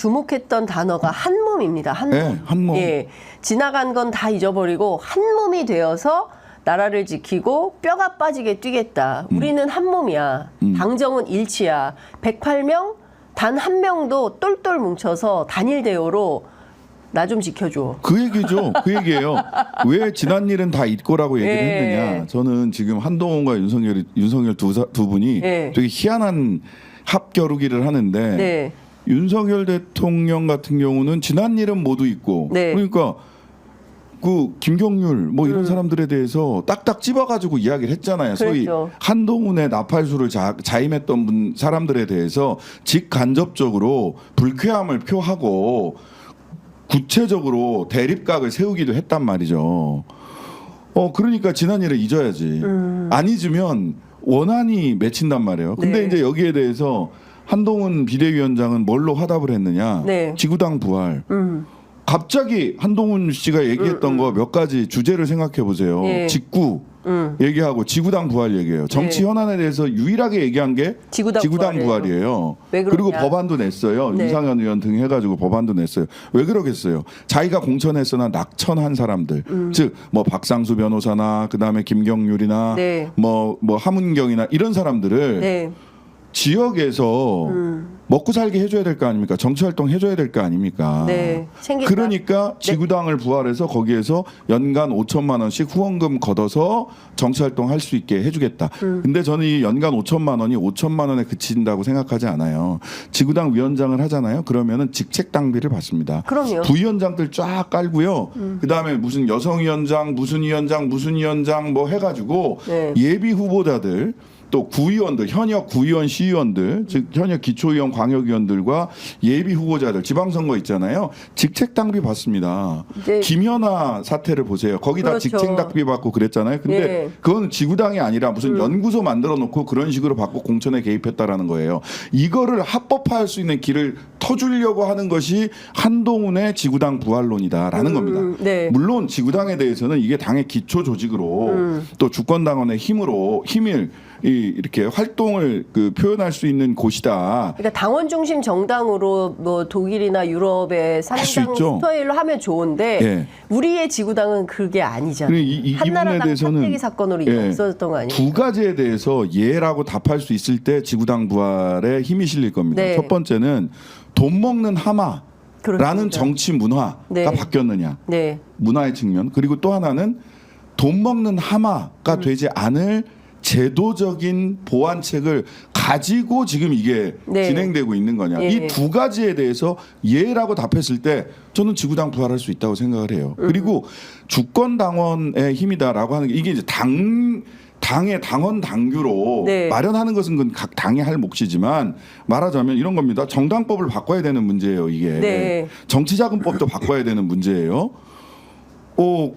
주목했던 단어가 한 몸입니다. 한 몸. 네, 한 몸. 예, 지나간 건 다 잊어버리고 한 몸이 되어서 나라를 지키고 뼈가 빠지게 뛰겠다. 우리는 한 몸이야. 당정은 일치야. 108명 단 한 명도 똘똘 뭉쳐서 단일 대우로 나 좀 지켜줘. 그 얘기죠. 그 얘기예요. 왜 지난 일은 다 잊고라고 얘기를 예. 했느냐. 저는 지금 한동훈과 윤석열 두 분이 예. 되게 희한한 합겨루기를 하는데 네. 윤석열 대통령 같은 경우는 지난 일은 모두 잊고 네. 그러니까 그 김경률 뭐 이런 사람들에 대해서 딱딱 찝어가지고 이야기를 했잖아요. 소위 그랬죠. 한동훈의 나팔수를 자임했던 사람들에 대해서 직간접적으로 불쾌함을 표하고 구체적으로 대립각을 세우기도 했단 말이죠. 그러니까 지난 일을 잊어야지. 안 잊으면 원한이 맺힌단 말이에요. 근데 네. 이제 여기에 대해서 한동훈 비대위원장은 뭘로 화답을 했느냐? 네. 지구당 부활. 갑자기 한동훈 씨가 얘기했던 거 몇 가지 주제를 생각해 보세요. 예. 직구 얘기하고 지구당 부활 얘기해요. 정치 네. 현안에 대해서 유일하게 얘기한 게 지구당 부활이에요. 왜 그러냐? 그리고 법안도 냈어요. 네. 윤상현 의원 등 해가지고 법안도 냈어요. 왜 그러겠어요? 자기가 공천했으나 낙천한 사람들, 즉 뭐 박상수 변호사나 그 다음에 김경률이나 네. 뭐 하문경이나 이런 사람들을 네. 지역에서 먹고 살게 해줘야 될 거 아닙니까? 정치활동 해줘야 될 거 아닙니까? 네. 챙긴다. 그러니까 지구당을 부활해서 거기에서 연간 5천만 원씩 후원금 걷어서 정치활동 할 수 있게 해주겠다. 근데 저는 이 연간 5천만 원이 5천만 원에 그친다고 생각하지 않아요. 지구당 위원장을 하잖아요. 그러면은 직책 당비를 받습니다. 그럼요. 부위원장들 쫙 깔고요. 그다음에 무슨 여성위원장, 무슨 위원장 뭐 해가지고 네. 예비 후보자들 또 구의원들, 현역 구의원, 시의원들, 즉 현역 기초의원, 광역의원들과 예비 후보자들, 지방선거 있잖아요. 직책 당비 받습니다. 네. 김연아 사태를 보세요. 거기다 그렇죠. 직책 당비 받고 그랬잖아요. 근데 네. 그건 지구당이 아니라 무슨 연구소 만들어 놓고 그런 식으로 받고 공천에 개입했다라는 거예요. 이거를 합법화할 수 있는 길을 터주려고 하는 것이 한동훈의 지구당 부활론이다라는 겁니다. 네. 물론 지구당에 대해서는 이게 당의 기초 조직으로 또 주권당원의 힘을 이렇게 활동을 표현할 수 있는 곳이다. 그러니까 당원 중심 정당으로 뭐 독일이나 유럽의 수 사실상 있죠. 스타일로 하면 좋은데 예. 우리의 지구당은 그게 아니잖아요. 이 부분에 한나라당 대해서는 탑재기 사건으로 이게 예, 없어졌던 거 아니에요? 두 가지에 대해서 예라고 답할 수 있을 때 지구당 부활에 힘이 실릴 겁니다. 네. 첫 번째는 돈 먹는 하마라는 그렇습니다. 정치 문화가 네. 바뀌었느냐. 네. 문화의 측면. 그리고 또 하나는 돈 먹는 하마가 되지 않을 제도적인 보완책을 가지고 지금 이게 네. 진행되고 있는 거냐. 예. 이 두 가지에 대해서 예라고 답했을 때 저는 지구당 부활할 수 있다고 생각을 해요. 그리고 주권당원의 힘이다라고 하는 게 이게 이제 당의 당원 당규로 네. 마련하는 것은 그건 각 당이 할 몫이지만 말하자면 이런 겁니다. 정당법을 바꿔야 되는 문제예요. 이게 네. 정치자금법도 바꿔야 되는 문제예요.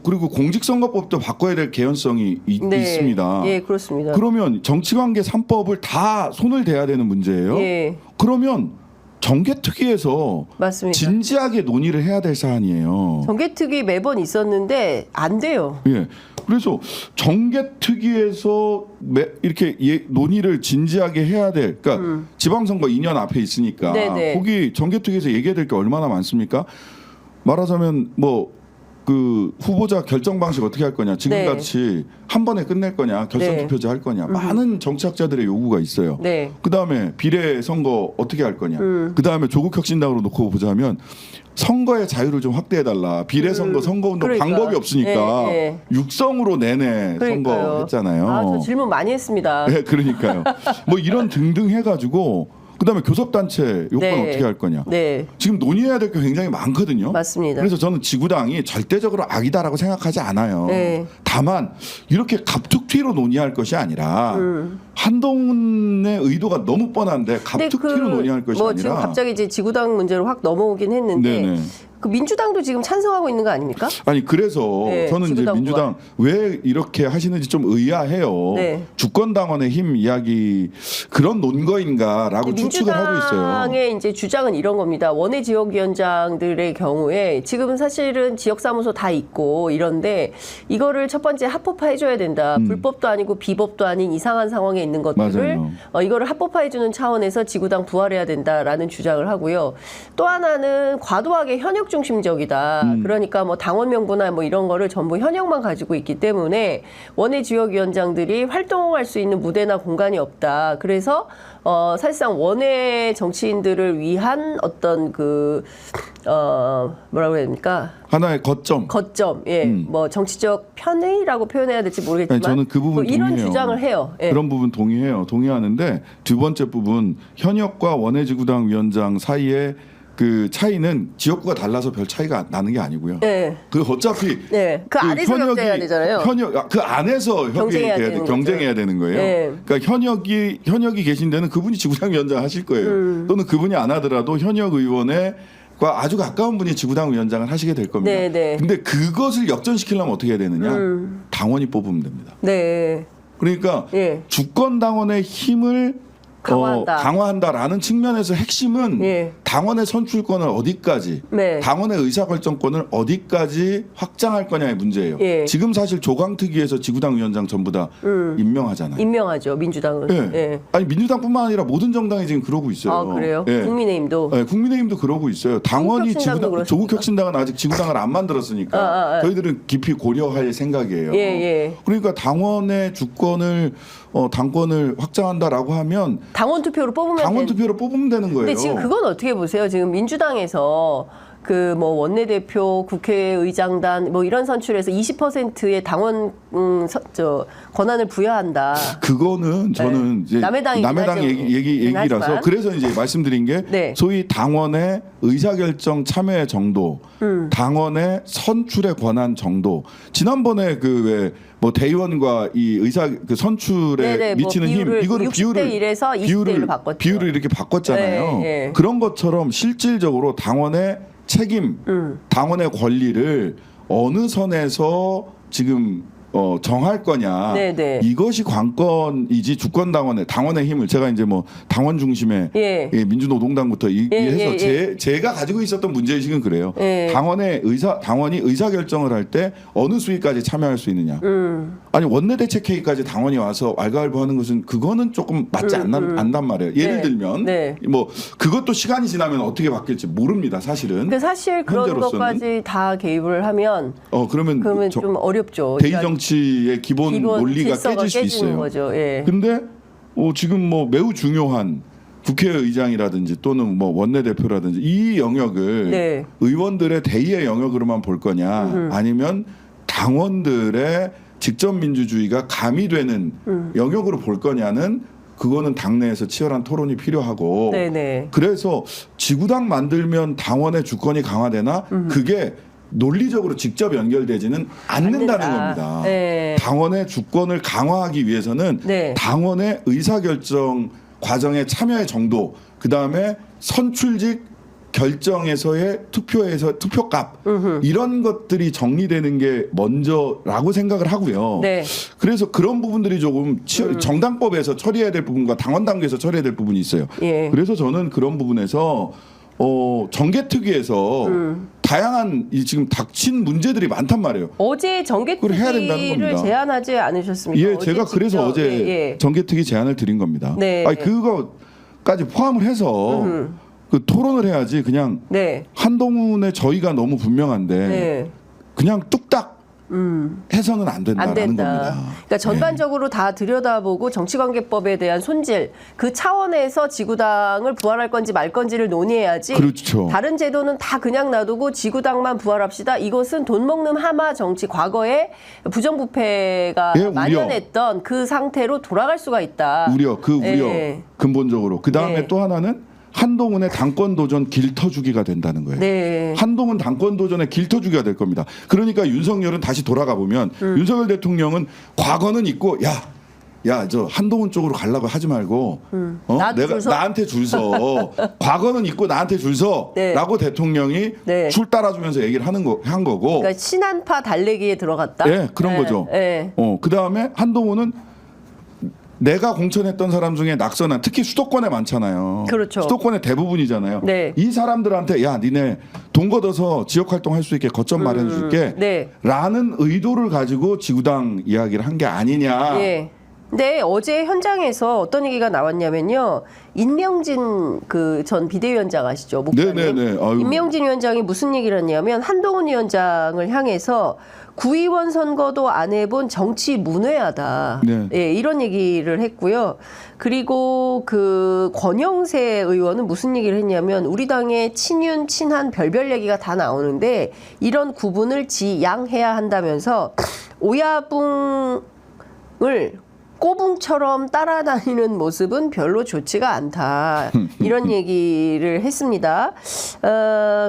그리고 공직선거법도 바꿔야 될 개연성이 네. 있습니다. 예, 그렇습니다. 그러면 정치관계 3법을 다 손을 대야 되는 문제예요. 예. 그러면 정개특위에서 맞습니다. 진지하게 논의를 해야 될 사안이에요. 정개특위 매번 있었는데 안 돼요. 예. 그래서 정개특위에서 이렇게 논의를 진지하게 해야 될, 그러니까 지방선거 2년 앞에 있으니까 네네. 거기 정개특위에서 얘기해야 될 게 얼마나 많습니까? 말하자면 그 후보자 결정 방식 어떻게 할 거냐, 지금같이 한 번에 끝낼 거냐, 결선 네. 투표제 할 거냐, 많은 정치학자들의 요구가 있어요. 네. 그 다음에 비례 선거 어떻게 할 거냐, 그 다음에 조국혁신당으로 놓고 보자면 선거의 자유를 좀 확대해달라. 비례 선거, 선거운동 그러니까. 방법이 없으니까 예. 육성으로 내내 그러니까요. 선거했잖아요. 아, 저 질문 많이 했습니다. 네, 그러니까요. 뭐 이런 등등 해가지고. 그다음에 교섭단체 요건 네. 어떻게 할 거냐. 네. 지금 논의해야 될 게 굉장히 많거든요. 맞습니다. 그래서 저는 지구당이 절대적으로 악이다라고 생각하지 않아요. 네. 다만 이렇게 갑툭튀로 논의할 것이 아니라 한동훈의 의도가 너무 뻔한데 근데 갑툭튀로 논의할 것이 뭐 아니라 지금 갑자기 이제 지구당 문제로 확 넘어오긴 했는데 네네. 그 민주당도 지금 찬성하고 있는 거 아닙니까? 아니 그래서 네, 저는 이제 지구당 민주당 왜 이렇게 하시는지 좀 의아해요. 네. 주권당원의 힘 이야기 그런 논거인가라고 추측을 하고 있어요. 민주당의 이제 주장은 이런 겁니다. 원외 지역위원장들의 경우에 지금 사실은 지역사무소 다 있고 이런데 이거를 첫 번째 합법화해줘야 된다. 불법도 아니고 비법도 아닌 이상한 상황에 있는 것들을 맞아요. 이거를 합법화해주는 차원에서 지구당 부활해야 된다라는 주장을 하고요. 또 하나는 과도하게 현역 중심적이다. 그러니까 뭐 당원 명부나 뭐 이런 거를 전부 현역만 가지고 있기 때문에 원외 지역위원장들이 활동할 수 있는 무대나 공간이 없다. 그래서 사실상 원외 정치인들을 위한 어떤 뭐라고 해야 됩니까? 하나의 거점. 예, 뭐 정치적 편의라고 표현해야 될지 모르겠지만, 아니, 저는 그 부분 뭐 이런 동의해요. 주장을 해요. 예. 그런 부분 동의하는데 두 번째 부분 현역과 원외지구당 위원장 사이에 그 차이는 지역구가 달라서 별 차이가 나는 게 아니고요. 네. 그 어차피 네. 그 안에서 경쟁해야 되잖아요. 그 안에서 경쟁해야 되는 거예요. 네. 그러니까 현역이 계신 데는 그분이 지구당 위원장 하실 거예요. 또는 그분이 안 하더라도 현역 의원의 아주 가까운 분이 지구당 위원장을 하시게 될 겁니다. 네, 네. 근데 그것을 역전시키려면 어떻게 해야 되느냐? 당원이 뽑으면 됩니다. 네. 그러니까 예. 주권 당원의 힘을 강화한다라는 측면에서 핵심은 예. 당원의 선출권을 어디까지, 네. 당원의 의사결정권을 어디까지 확장할 거냐의 문제예요. 예. 지금 사실 조강특위에서 지구당 위원장 전부 다 임명하잖아요. 임명하죠, 민주당은. 예. 예. 아니 민주당뿐만 아니라 모든 정당이 지금 그러고 있어요. 아, 그래요? 예. 국민의힘도. 네, 국민의힘도 그러고 있어요. 당원이 조국혁신당도 조국혁신당은 아직 지구당을 안 만들었으니까 저희들은 깊이 고려할 생각이에요. 예. 그러니까 당원의 주권을 당권을 확장한다라고 하면 당원 투표로 뽑으면 되는 거예요. 근데 지금 그건 어떻게 보세요? 지금 민주당에서 뭐 원내대표, 국회의장단 뭐 이런 선출에서 20%의 당원 권한을 부여한다. 그거는 저는 이제 남의 당 얘기라서 그래서 이제 말씀드린 게 네. 소위 당원의 의사결정 참여의 정도, 당원의 선출의 권한 정도. 지난번에 뭐 대의원과 이 선출에 미치는 힘 이거를 60대 1에서 20대 1로 바꿨죠. 비율을 이렇게 바꿨잖아요. 네. 그런 것처럼 실질적으로 당원의 책임, 당원의 권리를 어느 선에서 지금 정할 거냐. 네네. 이것이 관건이지 주권 당원의 힘을 제가 이제 뭐 당원 중심의 민주노동당부터 해서 제가 가지고 있었던 문제의식은 그래요. 당원이 의사결정을 할 때 어느 수위까지 참여할 수 있느냐. 아니 원내대책회의까지 당원이 와서 왈가왈부하는 것은 그거는 조금 맞지 않단 말이에요. 예를 들면 뭐 그것도 시간이 지나면 어떻게 바뀔지 모릅니다. 사실은. 근데 사실 그런 현재로서는. 것까지 다 개입을 하면 그러면 좀 어렵죠. 대의 정치의 기본 논리가 깨질 수 있어요. 거죠. 예. 근데 지금 뭐 매우 중요한 국회의장이라든지 또는 뭐 원내대표라든지 이 영역을 의원들의 대의의 영역으로만 볼 거냐 아니면 당원들의 직접 민주주의가 가미되는 영역으로 볼 거냐는 그거는 당내에서 치열한 토론이 필요하고 그래서 지구당 만들면 당원의 주권이 강화되나 그게 논리적으로 직접 연결되지는 않는다는 겁니다. 당원의 주권을 강화하기 위해서는 당원의 의사결정 과정의 참여의 정도, 그 다음에 선출직 결정에서의 투표값 이런 것들이 정리되는 게 먼저라고 생각을 하고요. 그래서 그런 부분들이 조금 정당법에서 처리해야 될 부분과 당원 단계에서 처리해야 될 부분이 있어요. 그래서 저는 그런 부분에서 정개특위에서 다양한 지금 닥친 문제들이 많단 말이에요. 어제 정개특위를 제안하지 않으셨습니까? 예, 제가 그래서 어제 정개특위 제안을 드린 겁니다. 아니, 그거까지 포함을 해서 그 토론을 해야지 그냥 한동훈의 저희가 너무 분명한데 그냥 뚝딱 해서는 안 된다라는 겁니다. 그러니까 전반적으로 다 들여다보고 정치관계법에 대한 손질 그 차원에서 지구당을 부활할 건지 말 건지를 논의해야지. 그렇죠. 다른 제도는 다 그냥 놔두고 지구당만 부활합시다. 이것은 돈 먹는 하마 정치 과거에 부정부패가 만연했던 그 상태로 돌아갈 수가 있다. 우려 근본적으로. 그 다음에 또 하나는 한동훈의 당권 도전 길터주기가 된다는 거예요. 한동훈 당권 도전의 길터주기가 될 겁니다. 그러니까 윤석열은 다시 돌아가 보면 윤석열 대통령은 과거는 있고 저 한동훈 쪽으로 가려고 하지 말고 나한테 줄 서. 과거는 있고 나한테 줄 서라고 대통령이 줄 따라주면서 얘기를 한 거고. 그러니까 친한파 달래기에 들어갔다. 그런 거죠. 그 다음에 한동훈은 내가 공천했던 사람 중에 낙선한 특히 수도권에 많잖아요. 그렇죠. 수도권의 대부분이잖아요. 이 사람들한테 니네 돈 걷어서 지역 활동할 수 있게 거점 마련해 줄게 라는 의도를 가지고 지구당 이야기를 한 게 아니냐 근데 어제 현장에서 어떤 얘기가 나왔냐면요. 임명진 그 전 비대위원장 아시죠? 목사님. 네네네. 아유. 임명진 위원장이 무슨 얘기를 했냐면 한동훈 위원장을 향해서 구의원 선거도 안 해본 정치 문외하다. 네. 예, 이런 얘기를 했고요. 그리고 그 권영세 의원은 무슨 얘기를 했냐면 우리 당의 친윤, 친한 별별 얘기가 다 나오는데 이런 구분을 지양해야 한다면서 오야붕을 꼬붕처럼 따라다니는 모습은 별로 좋지가 않다. 이런 얘기를 했습니다.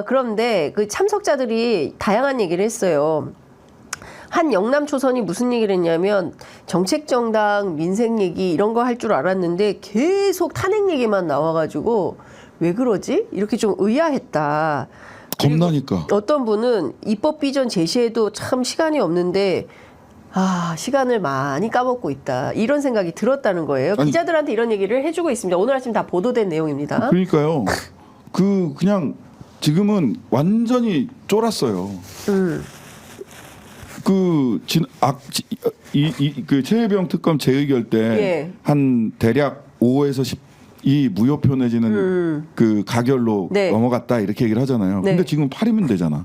그런데 그 참석자들이 다양한 얘기를 했어요. 한 영남 초선이 무슨 얘기를 했냐면 정책정당 민생 얘기 이런 거 할 줄 알았는데 계속 탄핵 얘기만 나와가지고 왜 그러지? 이렇게 좀 의아했다. 겁나니까. 어떤 분은 입법 비전 제시에도 참 시간이 없는데 시간을 많이 까먹고 있다. 이런 생각이 들었다는 거예요. 아니, 기자들한테 이런 얘기를 해주고 있습니다. 오늘 아침 다 보도된 내용입니다. 그러니까요. 그냥 지금은 완전히 쫄았어요. 그 최혜병 특검 재의결 때 한 대략 5에서 10이 무효표 내지는 그 가결로 네. 넘어갔다 이렇게 얘기를 하잖아요. 네. 근데 지금 8이면 되잖아.